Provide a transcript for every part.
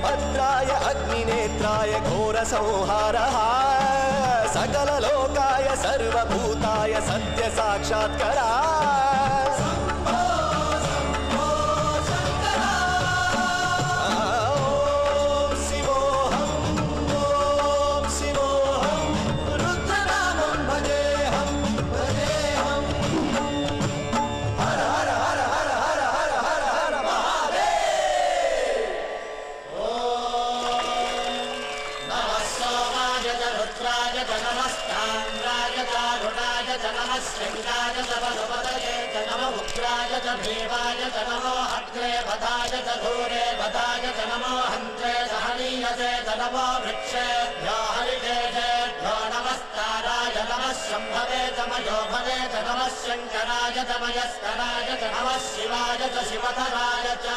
भद्राय अग्निनेत्राय घोरसंहारः सकललोकाय सर्वभूताय सत्यसाक्षात्करा भीमाय च नमो अग्रे वधाय च धूरे वधाय च नमो हन्त्रे सहनीयसे च नमो वृक्षेभ्यो हरिकेशेभ्यो नमस्काराय नमः शम्भवे च मयोभवे च नमः शङ्कराय च मयस्कराय च नमः शिवाय च शिवधराय च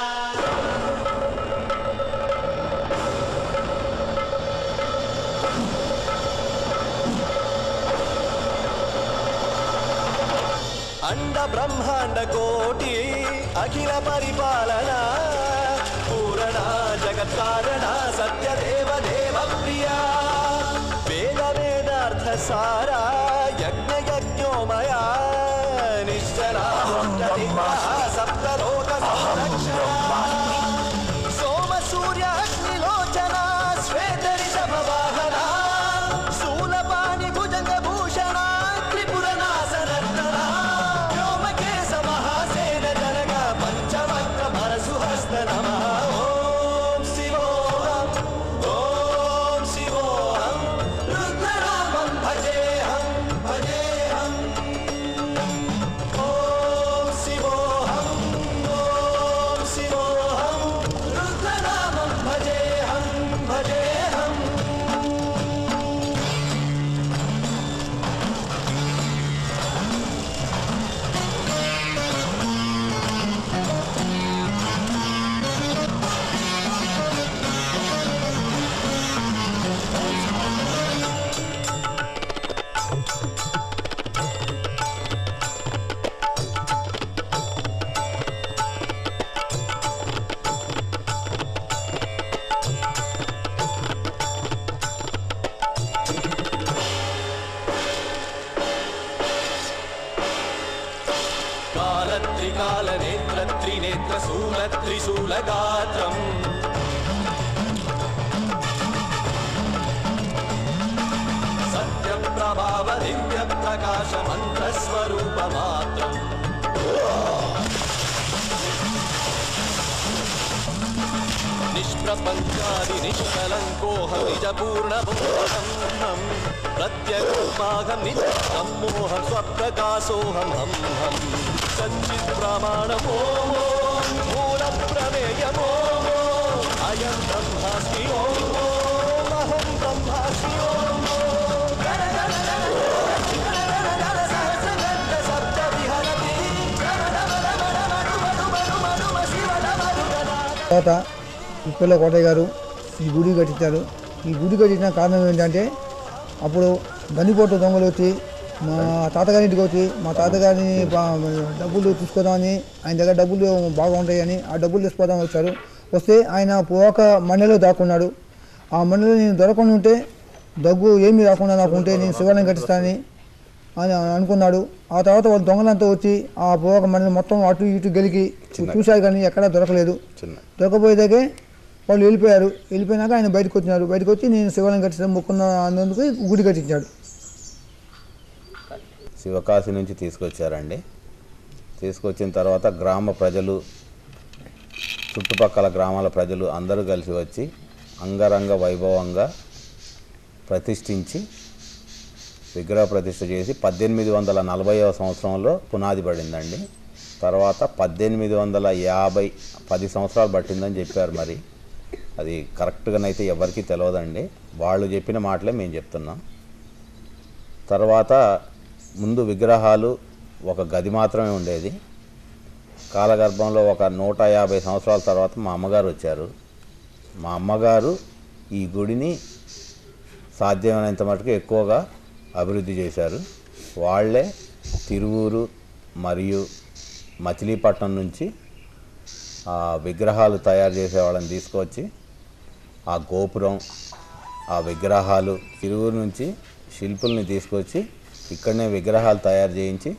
अंड ब्रह्मांड कोटि अखिल परिपालना पूरणा जगत् कारणा सत्यदेव देव प्रिया वेद वेदार्थ सारा यज्ञ यज्ञोमया निश्चला सप्तलोक संरक्षणा सोम सूर्य अग्निलोचना श्वेत ऋषभ वाहना शूलपाणि भुजंग भूषणा त्रिपुर नाशनर्तना त्रिशूलगात्रम् सत्यप्रभाव दिव्य प्रकाश मन्त्रस्वरूपमात्रम् निष्प्रपञ्चादि निष्कलङ्कोऽहं निजपूर्णबोधम् प्रत्यगमाहं नित्यं मोहं स्वप्रकाशोऽहं हं हं सच्चित् प्रमाणमो मूल प्रमेयमो अयं ब्रह्मास्मि ओम् अहं ब्रह्मास्मि ओम् తర్వాత ఉప్పల కోటయ్య గారు ఈ గుడి కట్టించారు. ఈ గుడి కట్టించిన కారణం ఏంటంటే అప్పుడు గనిపోటు దొంగలు వచ్చి మా తాతగారింటికి వచ్చి మా తాతగారిని డబ్బులు తీసుకుందామని ఆయన దగ్గర డబ్బులు బాగా ఉంటాయని ఆ డబ్బులు తీసుకోదామని వచ్చారు. వస్తే ఆయన ఒక మండలో దాక్కున్నాడు. ఆ మండలో నేను దొరకకుండా ఉంటే దగ్గు ఏమీ రాకుండా నాకు ఉంటే నేను శివాలయం కట్టిస్తానని అని అనుకున్నాడు. ఆ తర్వాత వాళ్ళు దొంగలంతా వచ్చి ఆ పోక మండలం మొత్తం అటు ఇటు గెలికి చూశారు కానీ ఎక్కడా దొరకలేదు. దొరకపోయేదాకే వాళ్ళు వెళ్ళిపోయారు. వెళ్ళిపోయినాక ఆయన బయటకు వచ్చినారు. బయటకు వచ్చి నేను శివాలయం కట్టిస్తాను మొక్కున్న అందుకు గుడి కట్టించాడు. శివకాశి నుంచి తీసుకొచ్చారండి. తీసుకొచ్చిన తర్వాత గ్రామ ప్రజలు చుట్టుపక్కల గ్రామాల ప్రజలు అందరూ కలిసి వచ్చి అంగరంగ వైభవంగా ప్రతిష్ఠించి విగ్రహ ప్రతిష్ఠ చేసి 1840వ సంవత్సరంలో పునాది పడిందండి. తర్వాత 1850 10 సంవత్సరాలు పట్టిందని చెప్పారు. మరి అది కరెక్ట్గానైతే ఎవరికీ తెలియదండి. వాళ్ళు చెప్పిన మాటలే మేము చెప్తున్నాం. తర్వాత ముందు విగ్రహాలు ఒక గది మాత్రమే ఉండేది. కాలగర్భంలో ఒక 150 సంవత్సరాల తర్వాత మా అమ్మగారు వచ్చారు. మా అమ్మగారు ఈ గుడిని సాధ్యమైనంత మటుకు ఎక్కువగా అభివృద్ధి చేశారు. వాళ్ళే తిరువూరు మరియు మచిలీపట్నం నుంచి విగ్రహాలు తయారు చేసే వాళ్ళని తీసుకొచ్చి ఆ గోపురం, ఆ విగ్రహాలు, తిరువురు నుంచి శిల్పుల్ని తీసుకొచ్చి ఇక్కడనే విగ్రహాలు తయారు చేయించి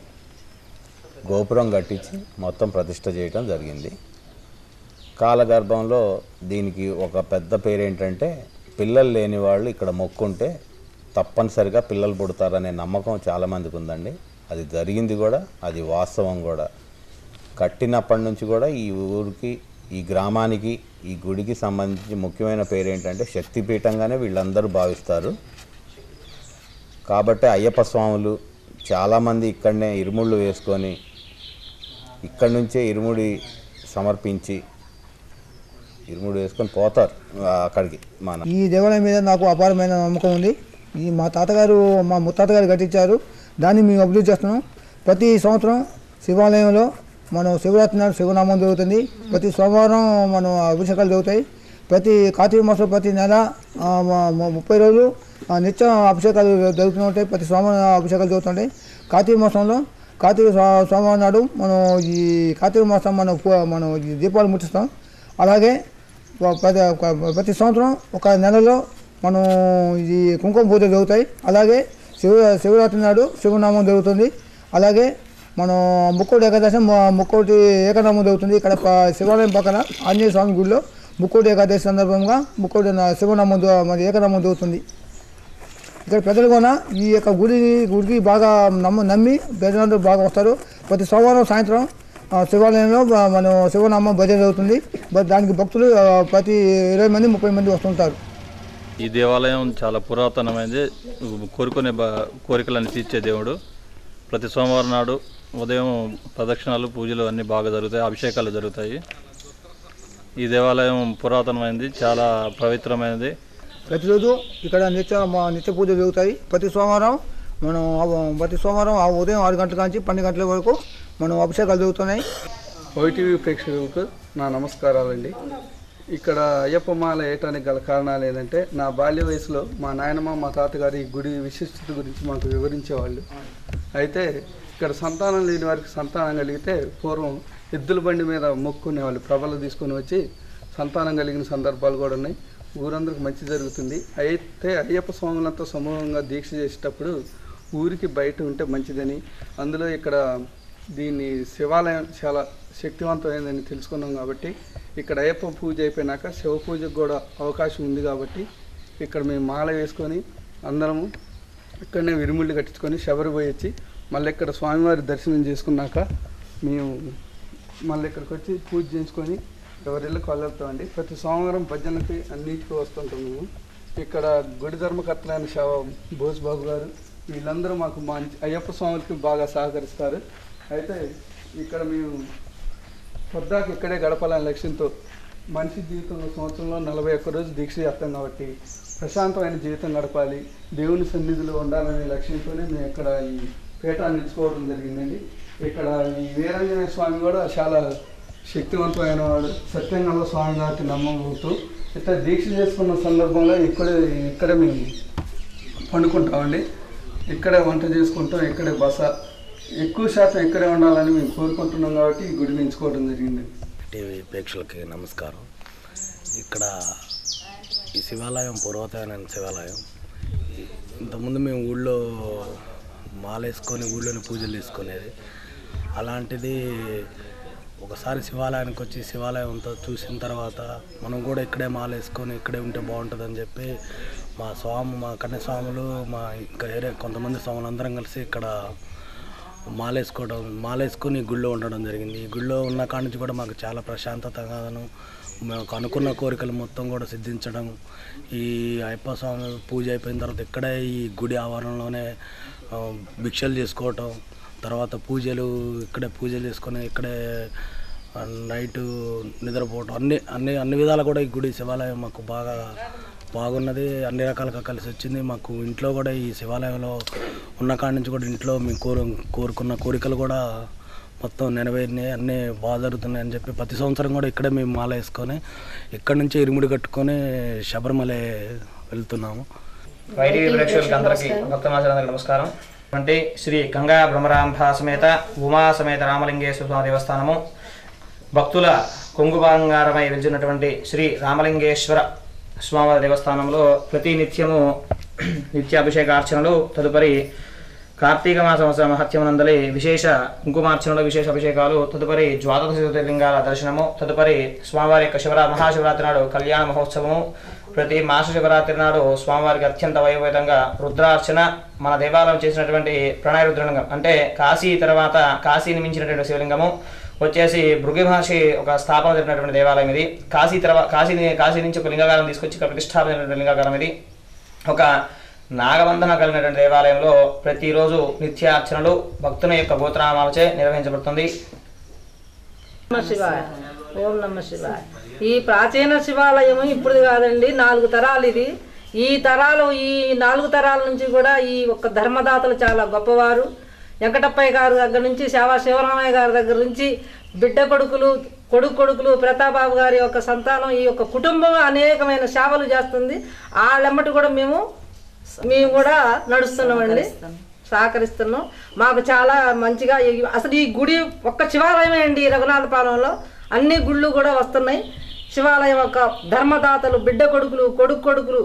గోపురం కట్టించి మొత్తం ప్రతిష్ఠ చేయటం జరిగింది. కాలగర్భంలో దీనికి ఒక పెద్ద పేరు ఏంటంటే, పిల్లలు లేని వాళ్ళు ఇక్కడ మొక్కుంటే తప్పనిసరిగా పిల్లలు పుడతారనే నమ్మకం చాలామందికి ఉందండి. అది జరిగింది కూడా, అది వాస్తవం కూడా. కట్టినప్పటి నుంచి కూడా ఈ ఊరికి, ఈ గ్రామానికి, ఈ గుడికి సంబంధించి ముఖ్యమైన పేరు ఏంటంటే శక్తిపీఠంగానే వీళ్ళందరూ భావిస్తారు. కాబట్టి అయ్యప్ప స్వాములు చాలామంది ఇక్కడనే ఇరుముళ్ళు వేసుకొని ఇక్కడి నుంచే ఇరుముడి సమర్పించి ఇరుముడి వేసుకొని పోతారు అక్కడికి. మన ఈ దేవాలయం మీద నాకు అపారమైన నమ్మకం ఉంది. ఈ మా తాతగారు, మా ముత్తాతగారు కట్టించారు. దాన్ని మేము అభివృద్ధి చేస్తున్నాం. ప్రతి సంవత్సరం శివాలయంలో మనం శివరాత్రి నాడు శివనామం జరుగుతుంది. ప్రతి సోమవారం మనం అభిషేకాలు జరుగుతాయి. ప్రతి కార్తీక మాసం ప్రతి నెల 30 రోజులు నిత్యం అభిషేకాలు జరుగుతూ ఉంటాయి. ప్రతి సోమవారం అభిషేకాలు జరుగుతుంటాయి. కార్తీక మాసంలో కార్తీక సోమవారం నాడు మనం ఈ కార్తీక మాసం మనం ఈ దీపాలు ముట్టిస్తాం. అలాగే ప్రతి సంవత్సరం ఒక నెలలో మనం ఈ కుంకుమ పూజలు జరుగుతాయి. అలాగే శివరాత్రి నాడు శివనామం జరుగుతుంది. అలాగే మనం ముక్కోటి ఏకాదశి ముక్కోటి ఏకనామం జరుగుతుంది. ఇక్కడ శివాలయం పక్కన ఆంజనేయ స్వామి గుడిలో ముక్కోటి ఏకాదశి సందర్భంగా ముక్కోటి శివనామం మరి ఏకనామం జరుగుతుంది. ఇక్కడ ప్రజలు కూడా ఈ యొక్క గుడికి బాగా నమ్మి ప్రజలందరూ బాగా వస్తారు. ప్రతి సోమవారం సాయంత్రం శివాలయంలో మనం శివనామం భజన జరుగుతుంది. దానికి భక్తులు ప్రతి 20 మంది 30 మంది వస్తుంటారు. ఈ దేవాలయం చాలా పురాతనమైనది. కోరుకునే కోరికలను తీర్చే దేవుడు. ప్రతి సోమవారం నాడు ఉదయం ప్రదక్షిణాలు, పూజలు అన్నీ బాగా జరుగుతాయి. అభిషేకాలు జరుగుతాయి. ఈ దేవాలయం పురాతనమైనది, చాలా పవిత్రమైనది. ప్రతిరోజు ఇక్కడ నిత్య పూజలు జరుగుతాయి. ప్రతి సోమవారం ఉదయం 6 గంటల నుంచి 12 గంటల వరకు మనం అభిషేకాలు జరుగుతున్నాయి. ఓటీవీ ప్రేక్షకులకు నా నమస్కారాలండి. ఇక్కడ అయ్యప్ప మాల వేయటానికి గల కారణాలు ఏంటంటే, నా బాల్య వయసులో మా నాయనమ్మ, మా తాతగారు ఈ గుడి విశిష్టత గురించి మాకు వివరించేవాళ్ళు. అయితే ఇక్కడ సంతానం లేని వారికి సంతానం కలిగితే పూర్వం ఎద్దుల బండి మీద మొక్కునేవాళ్ళు. ప్రభలు తీసుకొని వచ్చి సంతానం కలిగిన సందర్భాలు కూడా ఉన్నాయి. ఊరందరికి మంచి జరుగుతుంది. అయితే అయ్యప్ప స్వాములంతా సమూహంగా దీక్ష చేసేటప్పుడు ఊరికి బయట ఉంటే మంచిదని, అందులో ఇక్కడ దీన్ని శివాలయం చాలా శక్తివంతమైందని తెలుసుకున్నాం. కాబట్టి ఇక్కడ అయ్యప్ప పూజ అయిపోయినాక శివ పూజకు కూడా అవకాశం ఉంది. కాబట్టి ఇక్కడ మేము మాల వేసుకొని అందరము ఇక్కడనే విరుముళ్ళు కట్టించుకొని శబరి పోయి వచ్చి మళ్ళీ ఇక్కడ స్వామివారి దర్శనం చేసుకున్నాక మేము మళ్ళీ ఇక్కడికి వచ్చి పూజ చేసుకొని ఎవరిళ్ళకి వెళ్ళొస్తామండి. ప్రతి సోమవారం భజనకి అన్నింటికి వస్తుంటాం మేము. ఇక్కడ గుడి ధర్మకర్తలైన బోస్బాబు గారు వీళ్ళందరూ మాకు మా అయ్యప్ప స్వాములకి బాగా సహకరిస్తారు. అయితే ఇక్కడ మేము పొద్దాక ఇక్కడే గడపాలనే లక్ష్యంతో మనిషి జీవితంలో సంవత్సరంలో 41 రోజులు దీక్ష చేస్తాం. కాబట్టి ప్రశాంతమైన జీవితం గడపాలి, దేవుని సన్నిధిలో ఉండాలనే లక్ష్యంతోనే మేము ఇక్కడ ఈ పీఠాన్ని ఎంచుకోవడం జరిగిందండి. ఇక్కడ ఈ వీరాంజనేయ స్వామి కూడా చాలా శక్తివంతమైన వాడు. సత్యంగంలో స్వామి గారికి నమ్మబోతూ ఇట్లా దీక్ష చేసుకున్న సందర్భంలో ఇక్కడే మేము పండుకుంటామండి. ఇక్కడే వంట చేసుకుంటాం, ఇక్కడే బస, ఎక్కువ శాతం ఇక్కడే ఉండాలని మేము కోరుకుంటున్నాం. కాబట్టి ఈ గుడిని ఎంచుకోవడం జరిగింది. టీవీ ప్రేక్షకులకి నమస్కారం. ఇక్కడ ఈ శివాలయం పురాతనమైన శివాలయం. ఇంతకుముందు మేము ఊళ్ళో మాలేసుకొని ఊళ్ళోని పూజలు చేసుకునేది. అలాంటిది ఒకసారి శివాలయానికి వచ్చి శివాలయం అంతా చూసిన తర్వాత మనం కూడా ఇక్కడే మాలేసుకొని ఇక్కడే ఉంటే బాగుంటుందని చెప్పి మా కన్యస్వాములు, మా ఇంకా వేరే కొంతమంది స్వాములు అందరం కలిసి ఇక్కడ మాలేసుకొని గుళ్ళో ఉండడం జరిగింది. ఈ గుళ్ళో ఉన్న కాడి నుంచి కూడా మాకు చాలా ప్రశాంతతగాను, మాకు అనుకున్న కోరికలు మొత్తం కూడా సిద్ధించడం. ఈ అయ్యప్ప స్వామి పూజ అయిపోయిన తర్వాత ఇక్కడే ఈ గుడి ఆవరణలోనే భిక్షలు చేసుకోవటం, తర్వాత ఇక్కడే పూజలు చేసుకొని ఇక్కడే నైటు నిద్రపోవటం, అన్ని విధాలు కూడా ఈ గుడి శివాలయం మాకు బాగున్నది. అన్ని రకాలుగా కలిసి వచ్చింది. మాకు ఇంట్లో కూడా ఈ శివాలయంలో ఉన్న కాడి నుంచి కూడా ఇంట్లో మేము కోరుకున్న కోరికలు కూడా మొత్తం నెరవేరినాయి, అన్నీ బాగా జరుగుతున్నాయి అని చెప్పి ప్రతి సంవత్సరం కూడా ఇక్కడే మేము మాల వేసుకొని ఇక్కడి నుంచి ఇరుముడి కట్టుకొని శబరిమల వెళ్తున్నాము. వైటీవీ ప్రేక్షకులకి అందరికీ భక్తమాచారందరికీ నమస్కారం. అంటే శ్రీ గంగా బ్రహ్మరాంభ సమేత ఉమా సమేత రామలింగేశ్వర స్వామి దేవస్థానము భక్తుల కొంగు బంగారమై వెలిచినటువంటి శ్రీ రామలింగేశ్వర స్వామివారి దేవస్థానంలో ప్రతి నిత్యము నిత్యాభిషేకార్చనలు, తదుపరి కార్తీక మాస మహత్యమునందలి విశేష కుంకుమార్చనలు, విశేష అభిషేకాలు, తదుపరి ద్వాదశ జ్యోతిర్లింగాల దర్శనము, తదుపరి స్వామివారి యొక్క మహాశివరాత్రి నాడు కళ్యాణ మహోత్సవము, ప్రతి మాస శివరాత్రి నాడు స్వామివారికి అత్యంత వైభవంగా రుద్రార్చన. మన దేవాలయం చేసినటువంటి ప్రణయ రుద్రలింగం అంటే కాశీ తర్వాత కాశీని మించినటువంటి శివలింగము వచ్చేసి భృగు మహర్షి ఒక స్థాపన జరిగినటువంటి దేవాలయం ఇది. కాశీ నుంచి ఒక లింగాకారం తీసుకొచ్చి ఇక్కడ ప్రతిష్టాపన లింగాకారం ఇది. ఒక నాగబంధన కలిగినటువంటి దేవాలయంలో ప్రతిరోజు నిత్యార్చనలు భక్తుల యొక్క గోత్రనామాలచే నిర్వహించబడుతుంది. ఓం నమ శివాయ. ఈ ప్రాచీన శివాలయం ఇప్పుడు కాదండి, 4 తరాలు ఇది. ఈ 4 తరాల నుంచి కూడా ఈ ఒక్క ధర్మదాతలు చాలా గొప్పవారు. వెంకటప్పయ్య గారి దగ్గర నుంచి శివరామయ్య గారి దగ్గర నుంచి బిడ్డ కొడుకులు ప్రతాపబాబు గారి యొక్క సంతానం, ఈ యొక్క కుటుంబం అనేకమైన సేవలు చేస్తుంది. వాళ్ళెమ్మటి కూడా మేము కూడా నడుస్తున్నామండి, సహకరిస్తున్నాం. మాకు చాలా మంచిగా అసలు ఈ గుడి ఒక్క శివాలయమే అండి. రఘునాథపాలెంలో అన్ని గుళ్ళు కూడా వస్తున్నాయి. శివాలయం యొక్క ధర్మదాతలు బిడ్డ కొడుకులు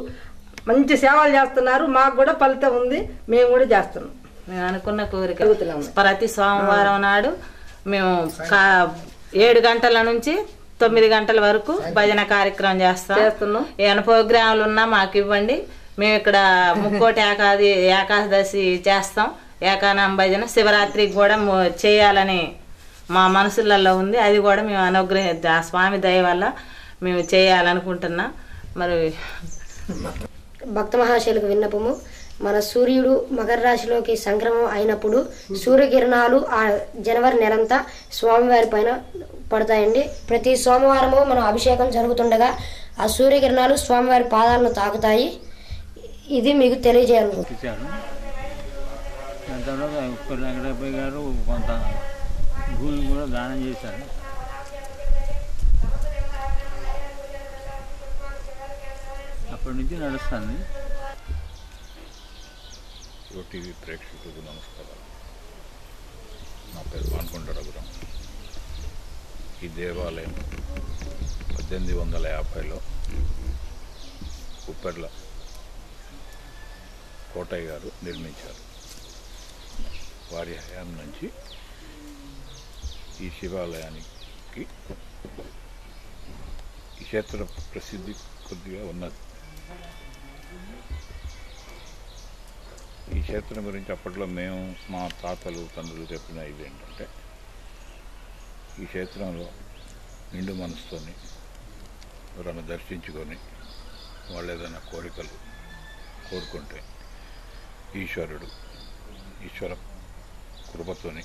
మంచి సేవలు చేస్తున్నారు. మాకు కూడా ఫలితం ఉంది, మేము కూడా చేస్తున్నాం. మేము అనుకున్న కోరిక ప్రతి సోమవారం నాడు మేము 7 గంటల నుంచి 9 గంటల వరకు భజన కార్యక్రమం చేస్తున్నాం. ఏమైనా ప్రోగ్రాంలు ఉన్నా మాకు ఇవ్వండి. మేము ఇక్కడ ముక్కోటి ఏకాదశి చేస్తాం, ఏకానామ భజన. శివరాత్రికి కూడా చేయాలని మా మనసులలో ఉంది. అది కూడా మేము ఆ స్వామి దయ వల్ల మేము చేయాలనుకుంటున్నాం. మరి భక్త మహాశయులకు విన్నపము, మన సూర్యుడు మకర రాశిలోకి సంక్రమం అయినప్పుడు సూర్యకిరణాలు ఆ జనవరి నెలంతా స్వామివారి పైన పడతాయండి. ప్రతి సోమవారము మన అభిషేకం జరుగుతుండగా ఆ సూర్యకిరణాలు స్వామివారి పాదాలను తాకుతాయి. ఇది మీకు తెలియజేయాలనుకుంటున్నాను. వెంకటప్పయ్య గారు కొంత భూమి కూడా దానం చేశారు. అప్పటి నుంచి నడుస్తుంది. టీవీ ప్రేక్షకులకు నమస్కారం. నా పేరు మాన్కొండ రఘురాం. ఈ దేవాలయం 1850లో ఉప్పెర్ల కోటయ్య గారు నిర్మించారు. వారి హయాం నుంచి ఈ శివాలయానికి ఈ క్షేత్ర ప్రసిద్ధి కొద్దిగా ఉన్నది. ఈ క్షేత్రం గురించి అప్పట్లో మేము మా తాతలు తండ్రులు చెప్పిన ఇది ఏంటంటే, ఈ క్షేత్రంలో నిండు మనసుతోని ఎవరైనా దర్శించుకొని వాళ్ళు ఏదైనా కోరికలు కోరుకుంటే ఈశ్వర కృపతోని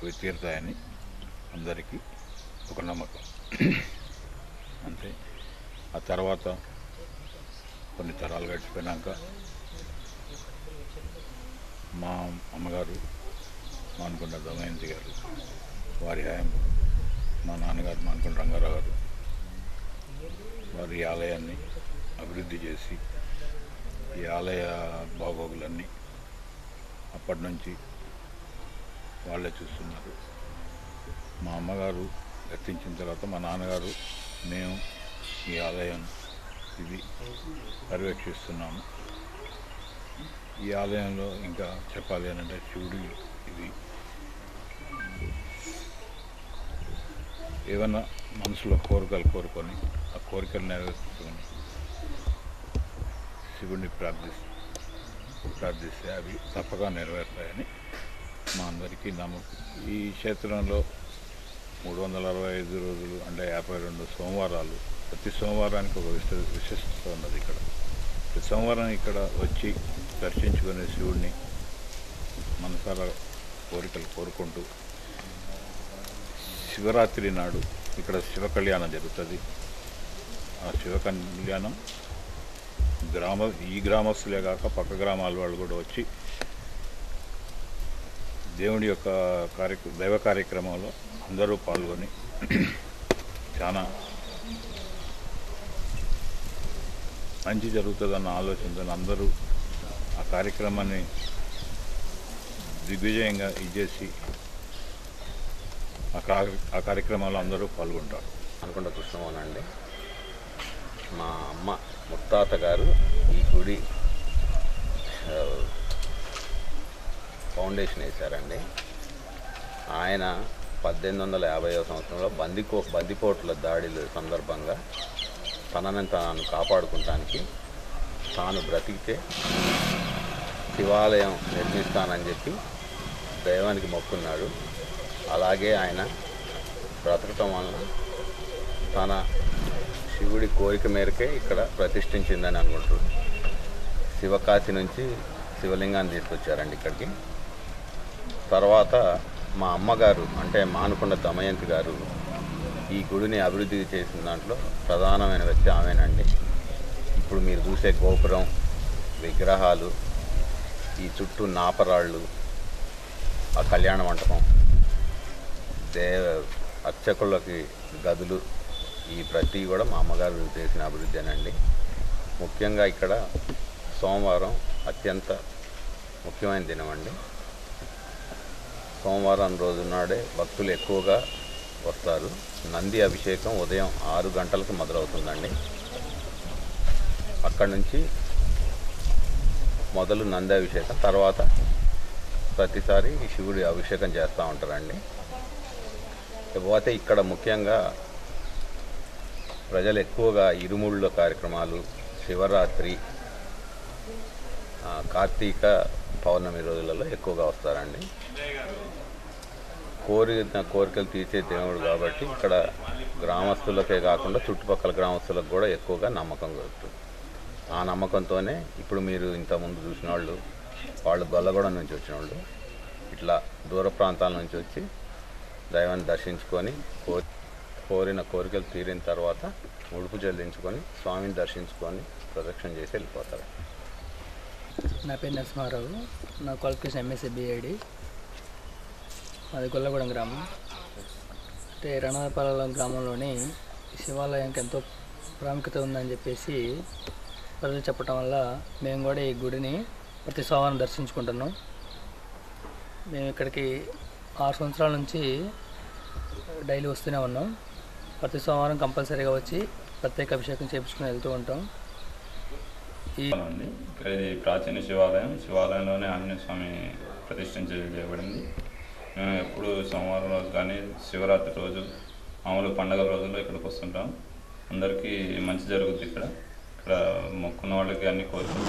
అవి తీరుతాయని అందరికీ ఒక నమ్మకం. అంతే. ఆ తర్వాత కొన్ని తరాలు గడిచిపోయినాక మా అమ్మగారు మాన్కొండ దమయంతి గారు వారి హయాం, మా నాన్నగారు మాన్కొండ రంగారావు గారు వారి ఆలయాన్ని అభివృద్ధి చేసి ఈ ఆలయ బాగోగులన్నీ అప్పటి నుంచి వాళ్ళే చూస్తున్నారు. మా అమ్మగారు గతించిన తర్వాత మా నాన్నగారు మేము ఈ ఆలయం ఇది పర్యవేక్షిస్తున్నాము. ఈ ఆలయంలో ఇంకా చెప్పాలి అని అంటే శివుడి ఇది ఏమన్నా మనసులో కోరికలు కోరుకొని ఆ కోరికలు నెరవేర్చుకొని శివుడిని ప్రార్థిస్తే అవి తప్పగా నెరవేరుతాయని మా అందరికీ నమ్మకం. ఈ క్షేత్రంలో 365 రోజులు అంటే 52 సోమవారాలు, ప్రతి సోమవారానికి ఒక విశిష్టత ఉన్నది. ఇక్కడ ప్రతి సోమవారం ఇక్కడ వచ్చి దర్శించుకునే శివుడిని మనసారా కోరికలు కోరుకుంటూ శివరాత్రి నాడు ఇక్కడ శివ కళ్యాణం జరుగుతుంది. ఆ శివ కళ్యాణం ఈ గ్రామస్తులే కాక పక్క గ్రామాల వాళ్ళు కూడా వచ్చి దేవుడి యొక్క దైవ కార్యక్రమంలో అందరూ పాల్గొని చాలా మంచి జరుగుతుందన్న ఆలోచనతో అందరూ ఆ కార్యక్రమాన్ని దిగ్విజయంగా ఇచ్చేసి ఆ కార్యక్రమంలో అందరూ పాల్గొంటారు. అనుకుంటా కృష్ణమోహన్ అండి. మా అమ్మ ముత్తాత గారు ఈ గుడి ఫౌండేషన్ వేశారండి. ఆయన 1850వ సంవత్సరంలో బందిపోట్ల దాడుల సందర్భంగా తనని తాను కాపాడుకోవడానికి తాను బ్రతికితే శివాలయం నిర్మిస్తానని చెప్పి దైవానికి మొక్కున్నాడు. అలాగే ఆయన బ్రతకటం వలన తన శివుడి కోరిక మేరకే ఇక్కడ ప్రతిష్ఠించిందని అనుకుంటున్నారు. శివకాశి నుంచి శివలింగాన్ని తీసుకొచ్చారండి ఇక్కడికి. తర్వాత మా అమ్మగారు అంటే మానుకొండ దమయంతి గారు ఈ గుడిని అభివృద్ధి చేసిన దాంట్లో ప్రధానమైన వ్యక్తి ఆమెనండి. ఇప్పుడు మీరు చూసే గోపురం, విగ్రహాలు, ఈ చుట్టూ నాపరాళ్ళు, ఆ కళ్యాణ మంటపం, అర్చకులకి గదులు, ఈ ప్రతి కూడా మా అమ్మగారు చేసిన అభివృద్ధేనండి. ముఖ్యంగా ఇక్కడ సోమవారం అత్యంత ముఖ్యమైన దినం అండి. సోమవారం రోజు నాడే భక్తులు ఎక్కువగా వస్తారు. నంది అభిషేకం ఉదయం 6 గంటలకు మొదలవుతుందండి. అక్కడి నుంచి మొదలు నంది అభిషేకం, తర్వాత ప్రతిసారి శివుడి అభిషేకం చేస్తూ ఉంటారండి. ఇకపోతే ఇక్కడ ముఖ్యంగా ప్రజలు ఎక్కువగా ఇరుముళ్ళ కార్యక్రమాలు, శివరాత్రి, కార్తీక పౌర్ణమి రోజులలో ఎక్కువగా వస్తారండి. కోరికలు తీర్చే దేవుడు కాబట్టి ఇక్కడ గ్రామస్తులకే కాకుండా చుట్టుపక్కల గ్రామస్తులకు కూడా ఎక్కువగా నమ్మకం కలుగుతుంది. ఆ నమ్మకంతోనే ఇప్పుడు మీరు ఇంతకుముందు చూసిన వాళ్ళు గొల్లగూడెం నుంచి వచ్చిన వాళ్ళు ఇట్లా దూర ప్రాంతాల నుంచి వచ్చి దైవాన్ని దర్శించుకొని కోరిన కోరికలు తీరిన తర్వాత ముడుపు చెల్లించుకొని స్వామిని దర్శించుకొని ప్రదక్షిణ చేసి వెళ్ళిపోతారు. నా పేరు నరసింహారావు. నా క్వాలిఫికేషన్ ఎంఎస్సీ బిఐడి. అది గొల్లగూడెం గ్రామం. అంటే రణాపాలెం గ్రామంలోని శివాలయానికి ఎంతో ప్రాముఖ్యత ఉందని చెప్పేసి ప్రజలు చెప్పడం వల్ల మేము కూడా ఈ గుడిని ప్రతి సోమవారం దర్శించుకుంటున్నాం. మేము ఇక్కడికి 6 సంవత్సరాల నుంచి డైలీ వస్తూనే ఉన్నాం. ప్రతి సోమవారం కంపల్సరీగా వచ్చి ప్రత్యేక అభిషేకం చేయించుకుని వెళ్తూ ఉంటాం. ఇది ప్రాచీన శివాలయంలోనే ఆంజనేయ స్వామి ప్రతిష్ఠించబడింది. మేము ఎప్పుడు సోమవారం రోజు కానీ శివరాత్రి రోజు మామూలు పండగల రోజుల్లో ఇక్కడికి వస్తుంటాం. అందరికీ మంచి జరుగుతుంది. ఇక్కడ మొక్కున్న వాళ్ళకి అన్ని కోరికలు